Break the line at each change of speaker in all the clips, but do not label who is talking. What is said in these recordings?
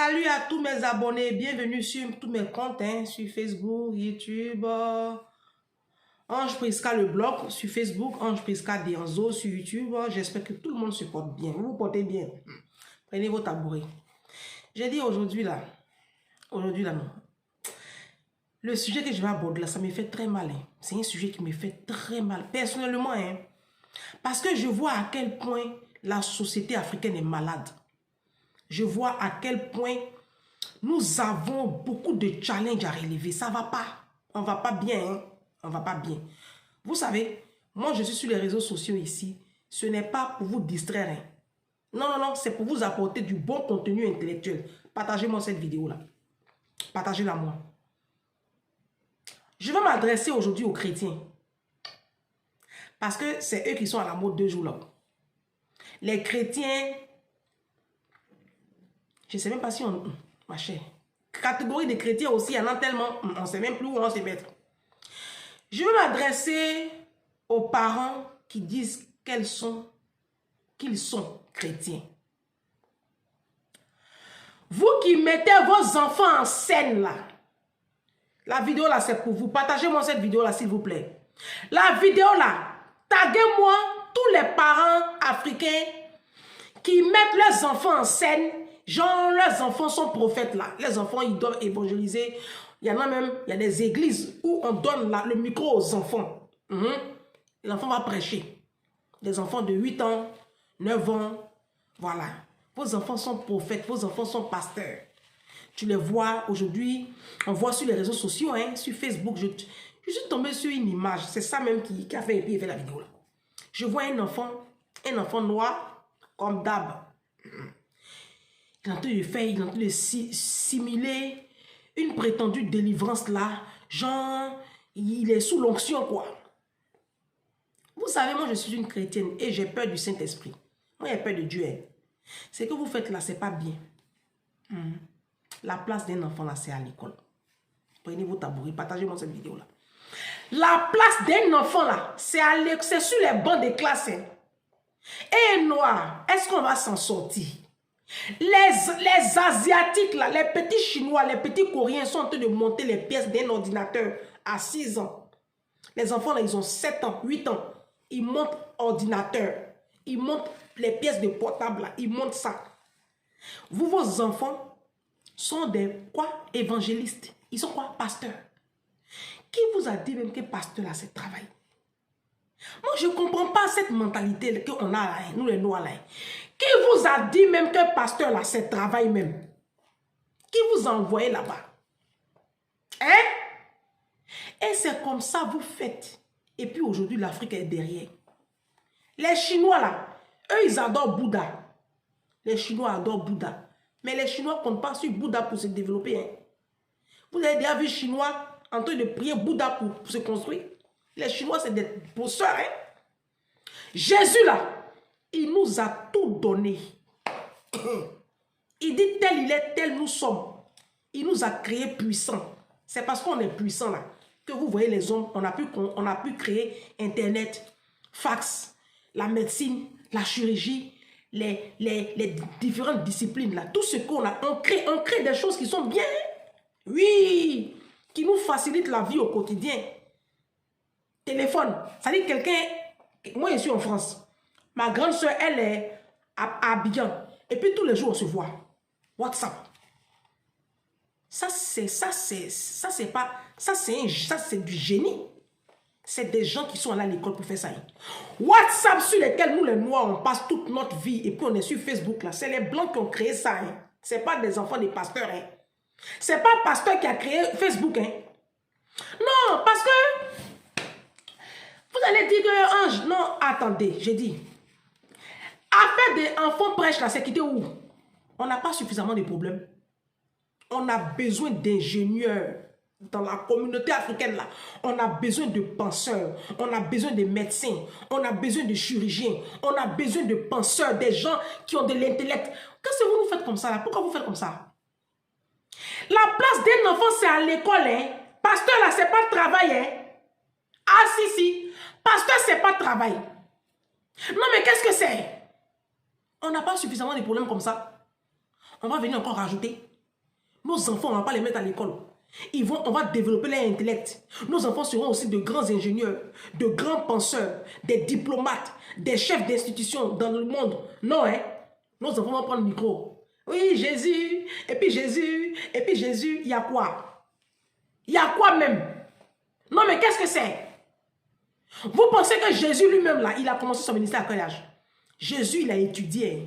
Salut à tous mes abonnés, bienvenue sur tous mes comptes, sur Facebook, YouTube, Ange Prisca le blog, sur Facebook, Ange Prisca Dianzo, sur YouTube. J'espère que tout le monde se porte bien, vous vous portez bien. Prenez vos tabourets. J'ai dit aujourd'hui là, non. Le sujet que je vais aborder là, ça me fait très mal. C'est un sujet qui me fait très mal, personnellement. Parce que je vois à quel point la société africaine est malade. Je vois à quel point nous avons beaucoup de challenges à relever. Ça ne va pas. On ne va pas bien. On ne va pas bien. Vous savez, moi je suis sur les réseaux sociaux ici. Ce n'est pas pour vous distraire. Non, non, non. C'est pour vous apporter du bon contenu intellectuel. Partagez-moi cette vidéo-là. Partagez-la moi. Je vais m'adresser aujourd'hui aux chrétiens. Parce que c'est eux qui sont à la mode 2 jours là. Les chrétiens... Je ne sais même pas si on... Ma chère. Catégorie de chrétiens aussi, il y en a tellement. On ne sait même plus où on se mettre. Je vais m'adresser aux parents qui disent qu'ils sont chrétiens. Vous qui mettez vos enfants en scène là. La vidéo là, c'est pour vous. Partagez-moi cette vidéo là, s'il vous plaît. La vidéo là, taguez-moi tous les parents africains qui mettent leurs enfants en scène. Genre, leurs enfants sont prophètes là. Les enfants, ils doivent évangéliser. Il y en a même, il y a des églises où on donne le micro aux enfants. L'enfant va prêcher. Des enfants de 8 ans, 9 ans. Voilà. Vos enfants sont prophètes, vos enfants sont pasteurs. Tu les vois aujourd'hui, on voit sur les réseaux sociaux, sur Facebook. Je suis tombé sur une image. C'est ça même qui a fait la vidéo là. Je vois un enfant noir, comme d'hab. Il est en train de faire, il est en train de simuler une prétendue délivrance là. Genre, il est sous l'onction quoi. Vous savez, moi je suis une chrétienne et j'ai peur du Saint-Esprit. Moi j'ai peur de Dieu. Ce que vous faites là, c'est pas bien. La place d'un enfant là, c'est à l'école. Prenez vos tabourets, partagez-moi cette vidéo là. La place d'un enfant là, c'est sur les bancs de classe. Et noir, est-ce qu'on va s'en sortir? Les Asiatiques, là, les petits Chinois, les petits Coréens sont en train de monter les pièces d'un ordinateur à 6 ans. Les enfants, là, ils ont 7 ans, 8 ans. Ils montent ordinateur. Ils montent les pièces de portable, là. Ils montent ça. Vous, vos enfants sont des quoi? Évangélistes. Ils sont quoi? Pasteurs. Qui vous a dit même que pasteur, là, c'est travail? Moi, je ne comprends pas cette mentalité qu'on a là, nous les Noirs là. Qui vous a dit même que pasteur là, c'est travail même? Qui vous a envoyé là-bas? Et c'est comme ça vous faites. Et puis aujourd'hui, l'Afrique est derrière. Les Chinois là, eux, ils adorent Bouddha. Les Chinois adorent Bouddha. Mais les Chinois ne comptent pas sur Bouddha pour se développer. Vous avez déjà vu les Chinois en train de prier Bouddha pour se construire? Les Chinois, c'est des bosseurs. Jésus là, il nous a tout donné. Il dit tel il est, tel nous sommes. Il nous a créés puissants. C'est parce qu'on est puissant là que vous voyez les hommes, on a pu créer Internet, fax, la médecine, la chirurgie, les différentes disciplines là. Tout ce qu'on a, on crée des choses qui sont bien. Oui, qui nous facilitent la vie au quotidien. Téléphone, ça dit quelqu'un, moi je suis en France. Ma grande soeur, elle est à Abidjan. Et puis tous les jours, on se voit. WhatsApp. Ça, c'est du génie. C'est des gens qui sont allés à l'école pour faire ça. WhatsApp sur lesquels nous, les Noirs, on passe toute notre vie. Et puis on est sur Facebook, là. C'est les Blancs qui ont créé ça. Ce n'est pas des enfants des pasteurs. Ce n'est pas un pasteur qui a créé Facebook. Non, parce que vous allez dire que Ange, non, attendez, j'ai dit. Affaire des enfants prêches là, c'est quitter où? On n'a pas suffisamment de problèmes. On a besoin d'ingénieurs dans la communauté africaine là. On a besoin de penseurs, on a besoin de médecins, on a besoin de chirurgiens, on a besoin de penseurs, des gens qui ont de l'intellect. Qu'est-ce que vous faites comme ça là? Pourquoi vous faites comme ça? La place d'un enfant c'est à l'école. Pasteur là, c'est pas travail. Ah si. Pasteur, c'est pas travail. Non mais qu'est-ce que c'est? On n'a pas suffisamment de problèmes comme ça. On va venir encore rajouter. Nos enfants, on ne va pas les mettre à l'école. On va développer leur intellect. Nos enfants seront aussi de grands ingénieurs, de grands penseurs, des diplomates, des chefs d'institutions dans le monde. Non, hein? Nos enfants vont prendre le micro. Oui, Jésus, et puis Jésus, et puis Jésus, il y a quoi? Il y a quoi même? Non, mais qu'est-ce que c'est? Vous pensez que Jésus lui-même, là, il a commencé son ministère à quel âge? Jésus, il a étudié.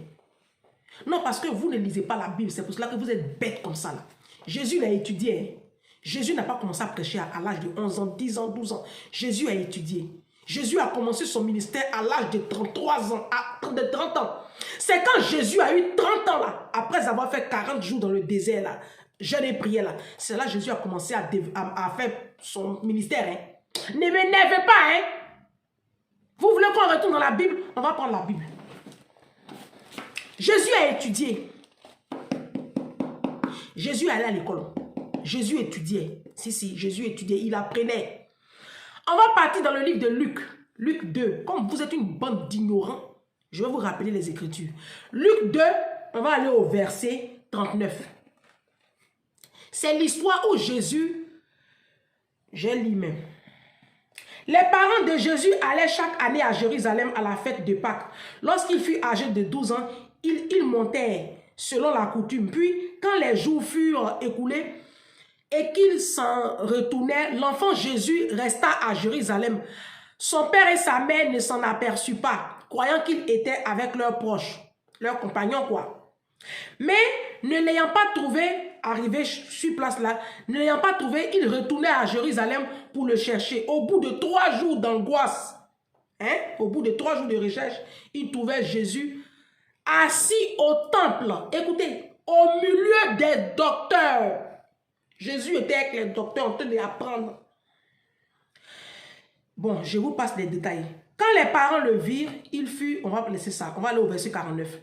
Non, parce que vous ne lisez pas la Bible, c'est pour cela que vous êtes bêtes comme ça, là. Jésus, il a étudié. Jésus n'a pas commencé à prêcher à l'âge de 11 ans, 10 ans, 12 ans. Jésus a étudié. Jésus a commencé son ministère à l'âge de 33 ans, de 30 ans. C'est quand Jésus a eu 30 ans, là, après avoir fait 40 jours dans le désert, là, jeûne et prière, là, c'est là que Jésus a commencé à faire son ministère. Hein. Ne m'énervez pas, hein. Vous voulez qu'on retourne dans la Bible? On va prendre la Bible. Jésus a étudié. Jésus allait à l'école. Jésus étudiait. Si, Jésus étudiait. Il apprenait. On va partir dans le livre de Luc. Luc 2. Comme vous êtes une bande d'ignorants, je vais vous rappeler les Écritures. Luc 2, on va aller au verset 39. C'est l'histoire où Jésus, je lis même. Les parents de Jésus allaient chaque année à Jérusalem à la fête de Pâques. Lorsqu'il fut âgé de 12 ans, il montait selon la coutume. Puis, quand les jours furent écoulés et qu'il s'en retournait, l'enfant Jésus resta à Jérusalem. Son père et sa mère ne s'en aperçurent pas, croyant qu'il était avec leurs proches, leurs compagnons, quoi. Mais, ne l'ayant pas trouvé, arrivé sur place là, ne l'ayant pas trouvé, il retournait à Jérusalem pour le chercher. Au bout de 3 jours d'angoisse, hein, au bout de 3 jours de recherche, il trouvait Jésus assis au temple. Écoutez, au milieu des docteurs. Jésus était avec les docteurs en train d'apprendre. Bon, je vous passe les détails. Quand les parents le virent, il fut, on va laisser ça, on va aller au verset 49.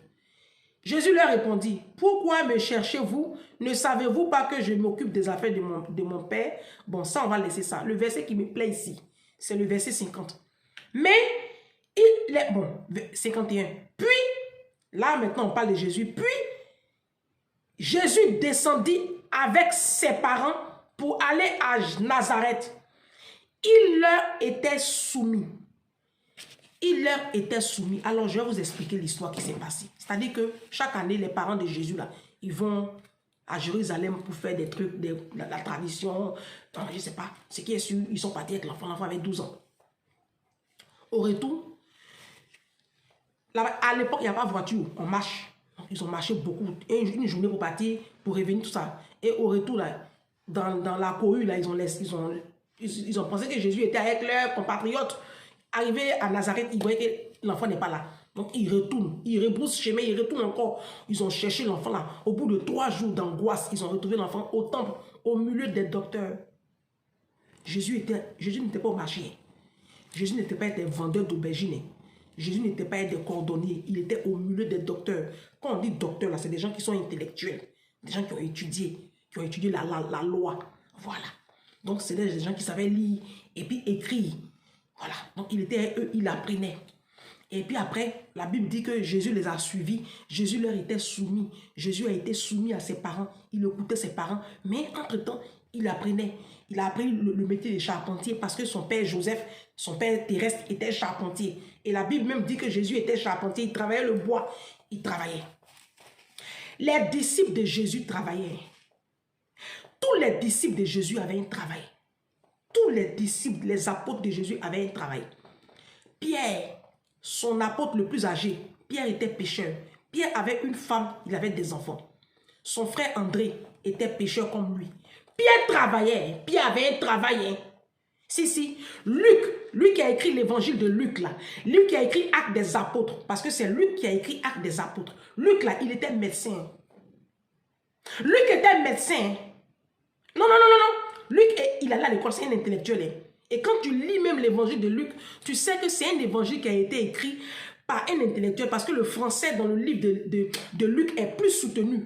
Jésus leur répondit, « Pourquoi me cherchez-vous? Ne savez-vous pas que je m'occupe des affaires de mon Père? » Bon, ça, on va laisser ça. Le verset qui me plaît ici, c'est le verset 50. Mais, il est, bon, 51. Puis, là, maintenant, on parle de Jésus. Puis, Jésus descendit avec ses parents pour aller à Nazareth. Il leur était soumis. Il leur était soumis. Alors, je vais vous expliquer l'histoire qui s'est passée. C'est-à-dire que chaque année, les parents de Jésus, là, ils vont à Jérusalem pour faire des trucs, la tradition. Non, je ne sais pas. Ce qui est sûr, ils sont partis avec l'enfant. L'enfant avait 12 ans. Au retour, là, à l'époque, il n'y a pas de voiture. On marche. Ils ont marché beaucoup. Une journée pour partir, pour revenir, tout ça. Et au retour, là, dans la cohue, là, ils ont pensé que Jésus était avec leurs compatriotes. Arrivé à Nazareth, ils voyaient que l'enfant n'est pas là. Donc, ils retournent. Ils rebroussent chemin, ils retournent encore. Ils ont cherché l'enfant là. Au bout de 3 jours d'angoisse, ils ont retrouvé l'enfant au temple, au milieu des docteurs. Jésus n'était pas au marché. Jésus n'était pas un vendeur d'aubergines. Jésus n'était pas des cordonniers. Il était au milieu des docteurs. Quand on dit docteur, là, c'est des gens qui sont intellectuels. Des gens qui ont étudié la loi. Voilà. Donc, c'est des gens qui savaient lire et puis écrire. Voilà, donc il était eux, il apprenait. Et puis après, la Bible dit que Jésus les a suivis. Jésus leur était soumis. Jésus a été soumis à ses parents. Il écoutait ses parents. Mais entre-temps, il apprenait. Il a appris le métier de charpentier parce que son père Joseph, son père terrestre, était charpentier. Et la Bible même dit que Jésus était charpentier. Il travaillait le bois. Il travaillait. Les disciples de Jésus travaillaient. Tous les disciples de Jésus avaient un travail. Tous les disciples, les apôtres de Jésus avaient un travail. Pierre, son apôtre le plus âgé, Pierre était pécheur. Pierre avait une femme, il avait des enfants. Son frère André était pécheur comme lui. Pierre travaillait, Pierre avait un travail. Si, Luc qui a écrit l'évangile de Luc là, Luc qui a écrit Actes des apôtres, parce que c'est Luc qui a écrit Actes des apôtres. Luc là, il était médecin. Luc était médecin. Non. Luc, il allait à l'école, c'est un intellectuel. Et quand tu lis même l'évangile de Luc, tu sais que c'est un évangile qui a été écrit par un intellectuel parce que le français dans le livre de Luc est plus soutenu.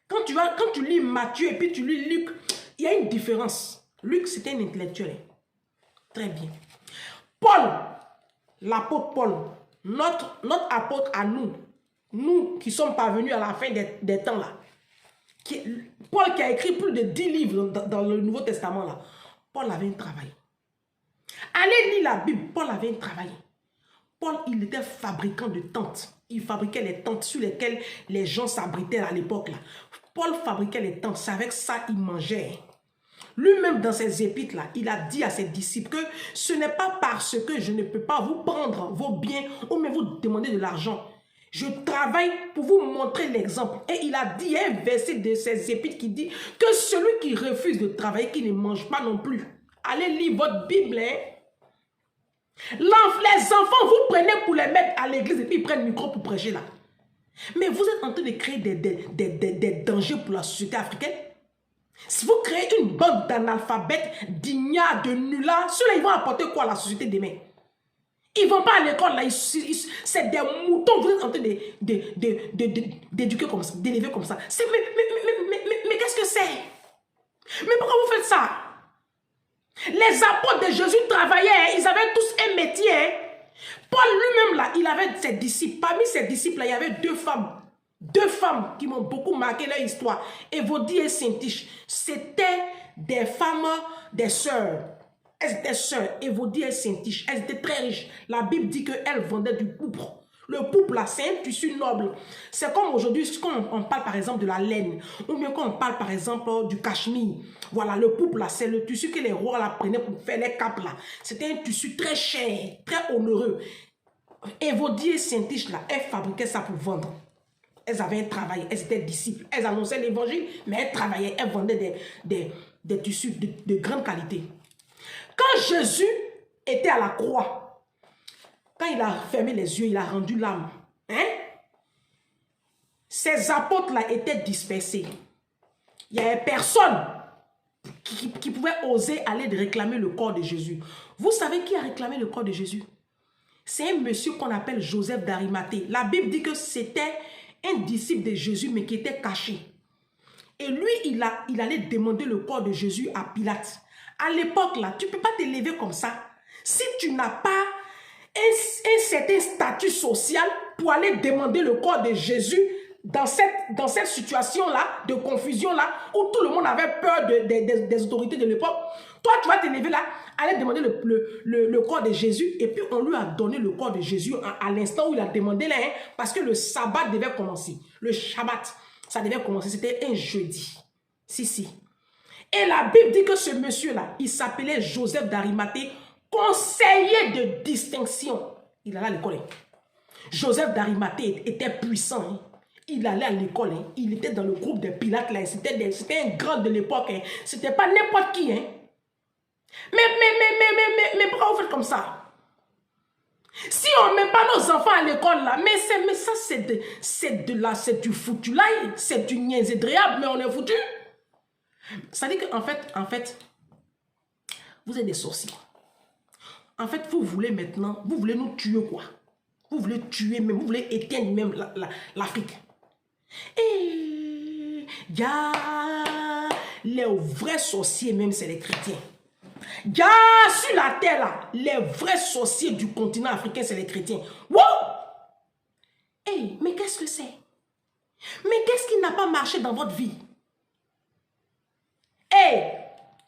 Quand tu lis Matthieu et puis tu lis Luc, il y a une différence. Luc, c'était un intellectuel. Très bien. Paul, l'apôtre Paul, notre apôtre à nous qui sommes parvenus à la fin des temps là, Paul qui a écrit plus de 10 livres dans le Nouveau Testament, là. Paul avait un travail. Allez lire la Bible, Paul avait un travail. Paul, il était fabricant de tentes. Il fabriquait les tentes sur lesquelles les gens s'abritaient à l'époque. Paul fabriquait les tentes. C'est avec ça qu'il mangeait. Lui-même, dans ses épîtres, là, il a dit à ses disciples que ce n'est pas parce que je ne peux pas vous prendre vos biens ou même vous demander de l'argent. Je travaille pour vous montrer l'exemple. Et il a dit un verset de ses épîtres qui dit que celui qui refuse de travailler, qui ne mange pas non plus. Allez lire votre Bible, hein. Les enfants, vous prenez pour les mettre à l'église et puis ils prennent le micro pour prêcher là. Mais vous êtes en train de créer des dangers pour la société africaine. Si vous créez une bande d'analphabètes, d'ignards, de nullards, ceux-là, ils vont apporter quoi à la société demain? Ils ne vont pas à l'école, là. C'est des moutons, vous êtes en train d'éduquer comme ça, d'élever comme ça. Mais qu'est-ce que c'est? Mais pourquoi vous faites ça? Les apôtres de Jésus travaillaient, ils avaient tous un métier. Paul lui-même, là, il avait ses disciples. Parmi ses disciples, là, il y avait deux femmes. Deux femmes qui m'ont beaucoup marqué leur histoire. Évodie et Syntyche. C'était des femmes, des sœurs. Elles étaient sœurs. Évodie et Syntyche. Elles étaient très riches. La Bible dit qu'elles vendaient du pourpre. Le pourpre, là, c'est un tissu noble. C'est comme aujourd'hui, quand on parle par exemple de la laine, ou bien quand on parle par exemple du cachemire. Voilà, le pourpre, là, c'est le tissu que les rois là, prenaient pour faire les capes, là. C'était un tissu très cher, très onéreux. Évodie et Syntyche, là, elles fabriquaient ça pour vendre. Elles avaient un travail, elles étaient disciples, elles annonçaient l'évangile, mais elles travaillaient, elles vendaient des tissus de grande qualité. Quand Jésus était à la croix, quand il a fermé les yeux, il a rendu l'âme. Hein? Ses apôtres-là étaient dispersés. Il n'y avait personne qui pouvait oser aller réclamer le corps de Jésus. Vous savez qui a réclamé le corps de Jésus? C'est un monsieur qu'on appelle Joseph d'Arimathée. La Bible dit que c'était un disciple de Jésus, mais qui était caché. Et lui, il allait demander le corps de Jésus à Pilate. À l'époque, là, tu ne peux pas t'élever comme ça. Si tu n'as pas un certain statut social pour aller demander le corps de Jésus dans cette situation-là, de confusion-là, où tout le monde avait peur des autorités de l'époque, toi, tu vas t'élever là, aller demander le corps de Jésus, et puis on lui a donné le corps de Jésus à l'instant où il a demandé là, hein, parce que le sabbat devait commencer. Le Shabbat, ça devait commencer, c'était un jeudi. Si. Et la Bible dit que ce monsieur-là, il s'appelait Joseph d'Arimathée, conseiller de distinction. Il allait à l'école. Hein. Joseph d'Arimathée était puissant. Hein. Il allait à l'école. Hein. Il était dans le groupe de Pilate. C'était un grand de l'époque. Hein. C'était pas n'importe qui. Hein. Mais pourquoi vous faites comme ça? Si on ne met pas nos enfants à l'école là, mais ça c'est du foutu là, c'est du niaisé-dréable, mais on est foutu. Ça dit qu'en fait, vous êtes des sorciers. En fait, vous voulez maintenant, vous voulez nous tuer quoi? Vous voulez tuer même, vous voulez éteindre même l'Afrique. Et il y a les vrais sorciers même, c'est les chrétiens. Il y a sur la terre là, les vrais sorciers du continent africain, c'est les chrétiens. Wow! Hey, mais qu'est-ce que c'est? Mais qu'est-ce qui n'a pas marché dans votre vie? Hey,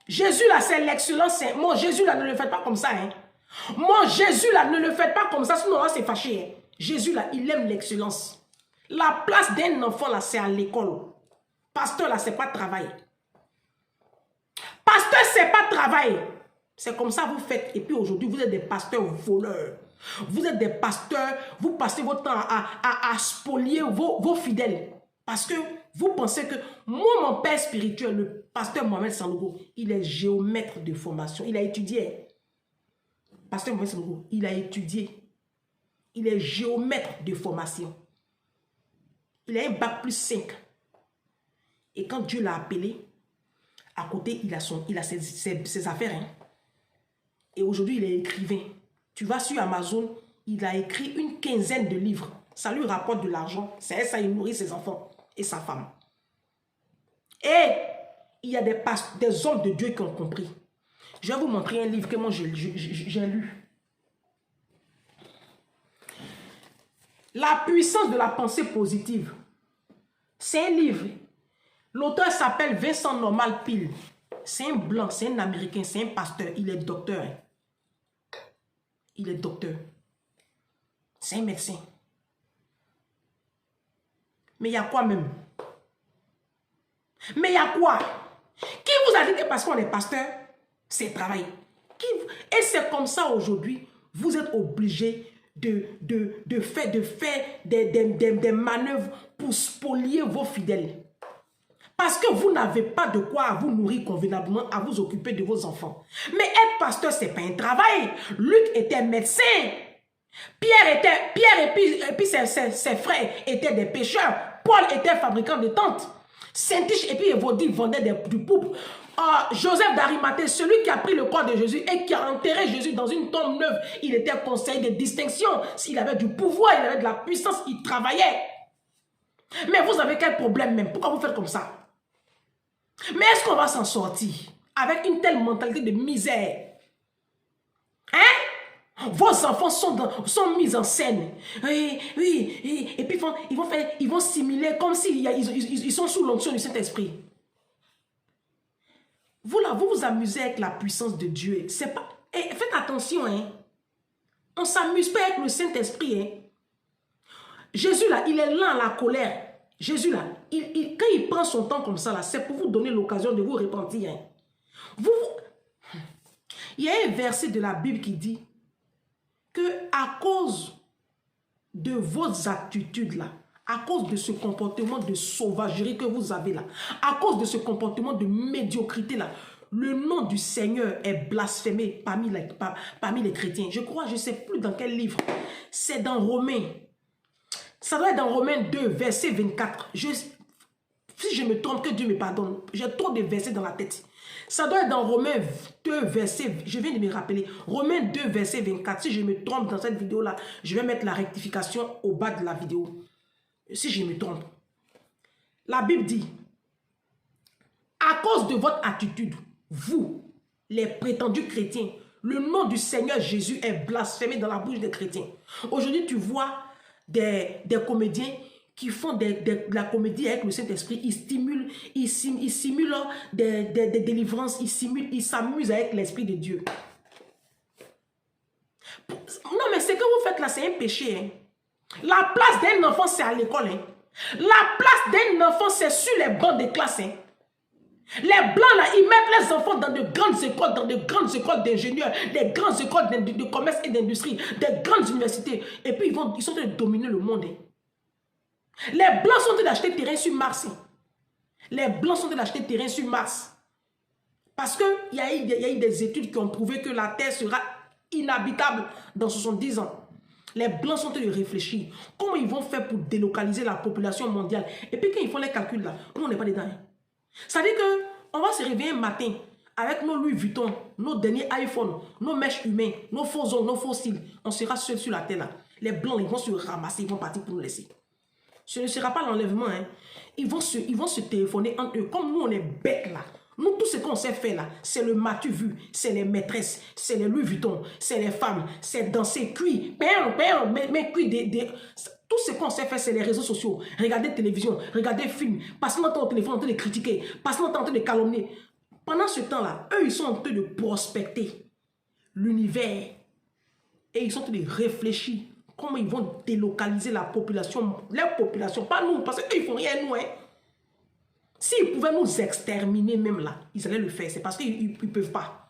Jésus là, c'est l'excellence. Mon Jésus là, ne le faites pas comme ça. Hein. Mon Jésus là, ne le faites pas comme ça, sinon là, c'est fâché. Hein. Jésus là, il aime l'excellence. La place d'un enfant là, c'est à l'école. Pasteur là, c'est pas travail. Pasteur, c'est pas travail. C'est comme ça que vous faites. Et puis aujourd'hui, vous êtes des pasteurs voleurs. Vous êtes des pasteurs, vous passez votre temps à spolier vos fidèles. Parce que vous pensez que moi, mon père spirituel, le pasteur Mohamed Sanogo, il est géomètre de formation. Il a étudié. Pasteur Mohamed Sanogo, il a étudié. Il est géomètre de formation. Il a un bac plus 5. Et quand Dieu l'a appelé, à côté, il a ses affaires. Hein. Et aujourd'hui, il est écrivain. Tu vas sur Amazon, il a écrit une 15aine de livres. Ça lui rapporte de l'argent. C'est ça, il nourrit ses enfants et sa femme. Et il y a des hommes de Dieu qui ont compris. Je vais vous montrer un livre que moi j'ai lu. La puissance de la pensée positive. C'est un livre. L'auteur s'appelle Vincent Normal Peel. C'est un blanc, c'est un américain, c'est un pasteur. Il est docteur. Il est docteur. C'est un médecin. Mais il y a quoi même? Mais il y a quoi? Qui vous a dit que parce qu'on est pasteur, c'est travail? Et c'est comme ça aujourd'hui, vous êtes obligé de faire des manœuvres pour spolier vos fidèles. Parce que vous n'avez pas de quoi vous nourrir convenablement, à vous occuper de vos enfants. Mais être pasteur, ce n'est pas un travail. Luc était médecin. Pierre et puis ses frères étaient des pêcheurs. Paul était fabricant de tentes. Saint-Tiche et puis Évodie vendaient du poupe. Joseph d'Arimathée, celui qui a pris le corps de Jésus et qui a enterré Jésus dans une tombe neuve, il était conseiller de distinction. S'il avait du pouvoir, il avait de la puissance, il travaillait. Mais vous avez quel problème même? Pourquoi vous faites comme ça? Mais est-ce qu'on va s'en sortir avec une telle mentalité de misère? Hein? Vos enfants sont mis en scène. Oui. Et puis ils vont simuler comme s'ils sont sous l'onction du Saint-Esprit. Vous là, vous vous amusez avec la puissance de Dieu. C'est pas... faites attention, hein. On ne s'amuse pas avec le Saint-Esprit, hein. Jésus là, il est lent à la colère. Jésus là, quand il prend son temps comme ça là, c'est pour vous donner l'occasion de vous repentir. Hein. Il y a un verset de la Bible qui dit que à cause de vos attitudes là, à cause de ce comportement de sauvagerie que vous avez là, à cause de ce comportement de médiocrité là, le nom du Seigneur est blasphémé parmi les chrétiens. Je crois, je ne sais plus dans quel livre. C'est dans Romains. Ça doit être dans Romains 2, verset 24. Si je me trompe, que Dieu me pardonne. J'ai trop de versets dans la tête. Ça doit être dans Romains 2, verset... Je viens de me rappeler. Romains 2, verset 24. Si je me trompe dans cette vidéo-là, je vais mettre la rectification au bas de la vidéo. Si je me trompe. La Bible dit, à cause de votre attitude, vous, les prétendus chrétiens, le nom du Seigneur Jésus est blasphémé dans la bouche des chrétiens. Aujourd'hui, tu vois des comédiens qui font de la comédie avec le Saint-Esprit. Ils simulent des délivrances, ils s'amusent avec l'Esprit de Dieu. Non, mais ce que vous faites là, c'est un péché. Hein. La place d'un enfant, c'est à l'école. Hein. La place d'un enfant, c'est sur les bancs de classe. Hein. Les blancs là, ils mettent les enfants dans de grandes écoles d'ingénieurs, des grandes écoles de commerce et d'industrie, des grandes universités. Et puis ils sont en train de dominer le monde. Hein. Les blancs sont en train d'acheter terrain sur Mars. Hein. Les blancs sont en train d'acheter terrain sur Mars. Parce qu'il y a eu des études qui ont prouvé que la Terre sera inhabitable dans 70 ans. Les blancs sont en train de réfléchir. Comment ils vont faire pour délocaliser la population mondiale? Et puis quand ils font les calculs là, nous on n'est pas dedans. Hein. Ça veut dire qu'on va se réveiller un matin avec nos Louis Vuitton, nos derniers iPhones, nos mèches humains, nos faux ongles, nos faux cils. On sera seul sur la terre là. Les blancs, ils vont se ramasser, ils vont partir pour nous laisser. Ce ne sera pas l'enlèvement. Hein. Ils vont se téléphoner entre eux. Comme nous, on est bêtes là. Nous, tout ce qu'on sait faire là, c'est le matu vu, c'est les maîtresses, c'est les Louis Vuitton, c'est les femmes, c'est danser cuit, mais cuit tout ce qu'on sait faire, c'est les réseaux sociaux. Regardez la télévision, regardez films, passer notre temps au téléphone en train de critiquer, passer notre temps en train de calomnier. Pendant ce temps-là, eux, ils sont en train de prospecter l'univers. Et ils sont en train de réfléchir comment ils vont délocaliser la population, leur population, pas nous, parce qu'eux, ils font rien, nous, hein. S'ils pouvaient nous exterminer même là, ils allaient le faire. C'est parce qu'ils ne peuvent pas.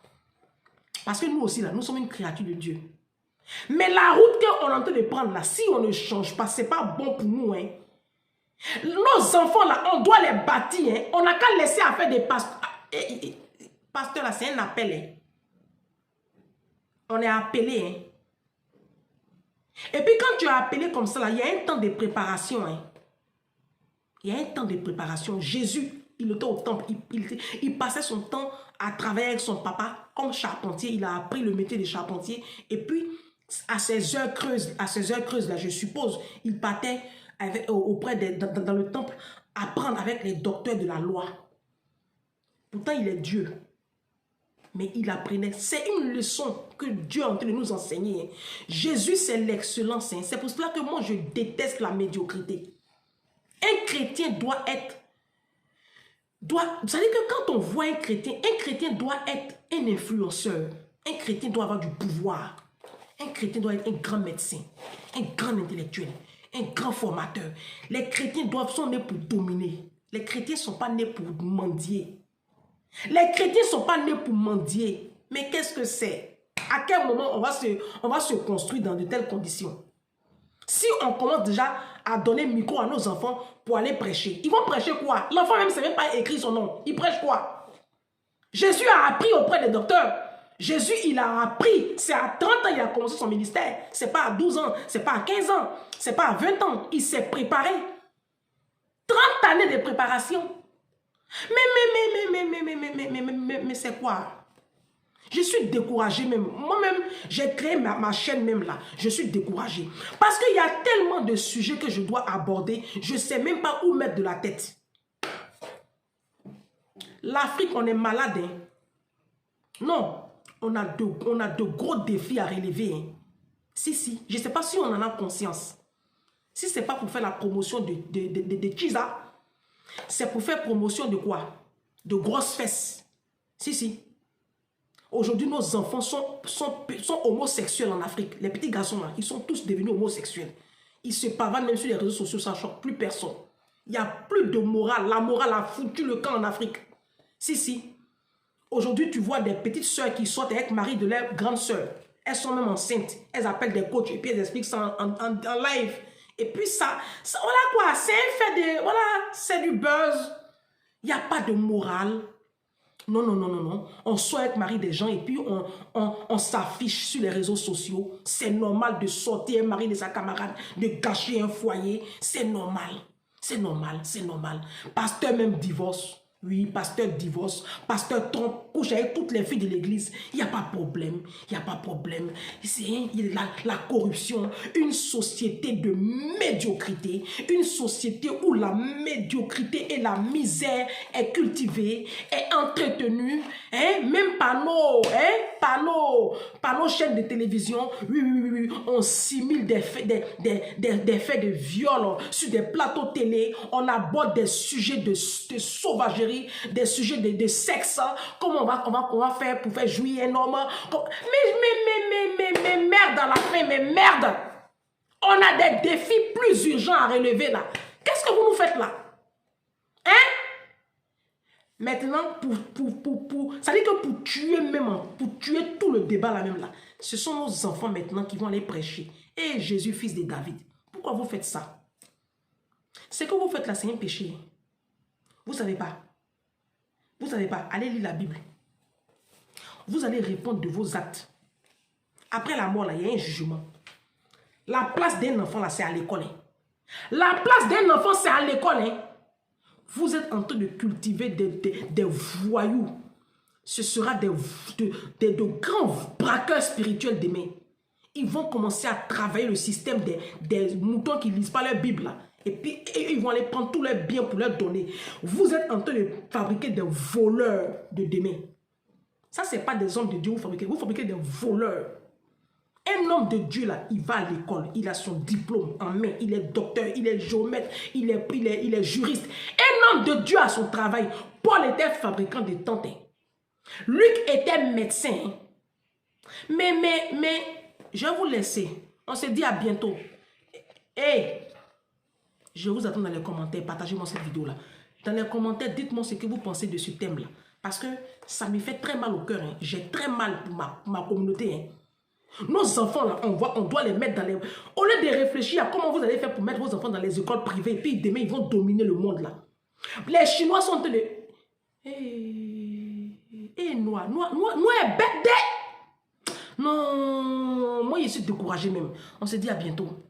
Parce que nous aussi, là, nous sommes une créature de Dieu. Mais la route qu'on est en train de prendre là, si on ne change pas, ce n'est pas bon pour nous. Hein. Nos enfants là, on doit les bâtir. Hein. On n'a qu'à laisser à faire des pasteurs. Pasteur là, c'est un appel. Hein. On est appelé. Hein. Et puis quand tu es appelé comme ça, là, il y a un temps de préparation. Hein. Il y a un temps de préparation. Jésus, il était au temple. Il passait son temps à travailler avec son papa comme charpentier. Il a appris le métier de charpentier. Et puis, à ces heures creuses là, je suppose, il partait dans le temple apprendre avec les docteurs de la loi. Pourtant, il est Dieu. Mais il apprenait. C'est une leçon que Dieu est en train de nous enseigner. Jésus, c'est l'excellence. C'est pour cela que moi, je déteste la médiocrité. Un chrétien doit être Vous savez que quand on voit un chrétien doit être un influenceur. Un chrétien doit avoir du pouvoir. Un chrétien doit être un grand médecin, un grand intellectuel, un grand formateur. Les chrétiens sont nés pour dominer. Les chrétiens ne sont pas nés pour mendier. Les chrétiens ne sont pas nés pour mendier. Mais qu'est-ce que c'est? À quel moment on va se construire dans de telles conditions? Si on commence déjà à donner micro à nos enfants pour aller prêcher, ils vont prêcher quoi? L'enfant même ne sait même pas écrire son nom. Il prêche quoi? Jésus a appris auprès des docteurs. Jésus, il a appris. C'est à 30 ans qu'il a commencé son ministère. Ce n'est pas à 12 ans, ce n'est pas à 15 ans, ce n'est pas à 20 ans. Il s'est préparé. 30 années de préparation. Mais c'est quoi? Je suis découragée même. Moi-même, j'ai créé ma chaîne même là. Je suis découragée. Parce qu'il y a tellement de sujets que je dois aborder. Je ne sais même pas où mettre de la tête. L'Afrique, on est malade. Hein? Non, on a de gros défis à relever. Hein? Si. Je ne sais pas si on en a conscience. Si ce n'est pas pour faire la promotion de Chiza, c'est pour faire promotion de quoi? De grosses fesses. Si. Aujourd'hui, nos enfants sont homosexuels en Afrique. Les petits garçons, là, ils sont tous devenus homosexuels. Ils se pavanent même sur les réseaux sociaux, ça ne choque plus personne. Il n'y a plus de morale. La morale a foutu le camp en Afrique. Si. Aujourd'hui, tu vois des petites sœurs qui sortent avec mari de leur grande sœur. Elles sont même enceintes. Elles appellent des coachs et puis elles expliquent ça en live. Et puis ça, voilà quoi, c'est un fait de... Voilà, c'est du buzz. Il n'y a pas de morale. Non. On sort avec mari des gens et puis on s'affiche sur les réseaux sociaux. C'est normal de sortir un mari de sa camarade, de gâcher un foyer. C'est normal. Pasteur même divorce. Oui, pasteur divorce, pasteur trompe, couche avec toutes les filles de l'église. Il n'y a pas de problème. C'est la corruption, une société de médiocrité, une société où la médiocrité et la misère est cultivée, est entretenue, hein? Même par nos chaînes de télévision, oui, on simule des faits de viol sur des plateaux télé, on aborde des sujets de sauvagerie, des sujets de sexe, comment on va faire pour faire jouir un homme. Mais merde à la fin, mais merde. On a des défis plus urgents à relever là. Qu'est-ce que vous nous faites là? Hein? Maintenant, ça dit que pour tuer tout le débat là même là, ce sont nos enfants maintenant qui vont aller prêcher. Et Jésus, fils de David, pourquoi vous faites ça? Ce que vous faites là, c'est un péché. Vous savez pas. Allez lire la Bible. Vous allez répondre de vos actes. Après la mort, là, il y a un jugement. La place d'un enfant, là, c'est à l'école. Hein. La place d'un enfant, c'est à l'école. Hein. Vous êtes en train de cultiver des voyous. Ce sera de grands braqueurs spirituels demain. Ils vont commencer à travailler le système des moutons qui ne lisent pas leur Bible, là. Et puis, ils vont aller prendre tous leurs biens pour leur donner. Vous êtes en train de fabriquer des voleurs de demain. Ça, ce n'est pas des hommes de Dieu. Vous fabriquez des voleurs. Un homme de Dieu, là, il va à l'école. Il a son diplôme en main. Il est docteur, il est géomètre, il est juriste. Un homme de Dieu a son travail. Paul était fabricant de tentes. Luc était médecin. Mais, je vais vous laisser. On se dit à bientôt. Je vous attends dans les commentaires. Partagez-moi cette vidéo-là. Dans les commentaires, dites-moi ce que vous pensez de ce thème-là. Parce que ça me fait très mal au cœur. Hein. J'ai très mal pour ma communauté. Hein. Nos enfants, là, on doit les mettre dans les... Au lieu de réfléchir à comment vous allez faire pour mettre vos enfants dans les écoles privées, et puis demain, ils vont dominer le monde, là. Les Chinois sont en train de... Noir est bête. Non, moi, je suis découragé même. On se dit à bientôt.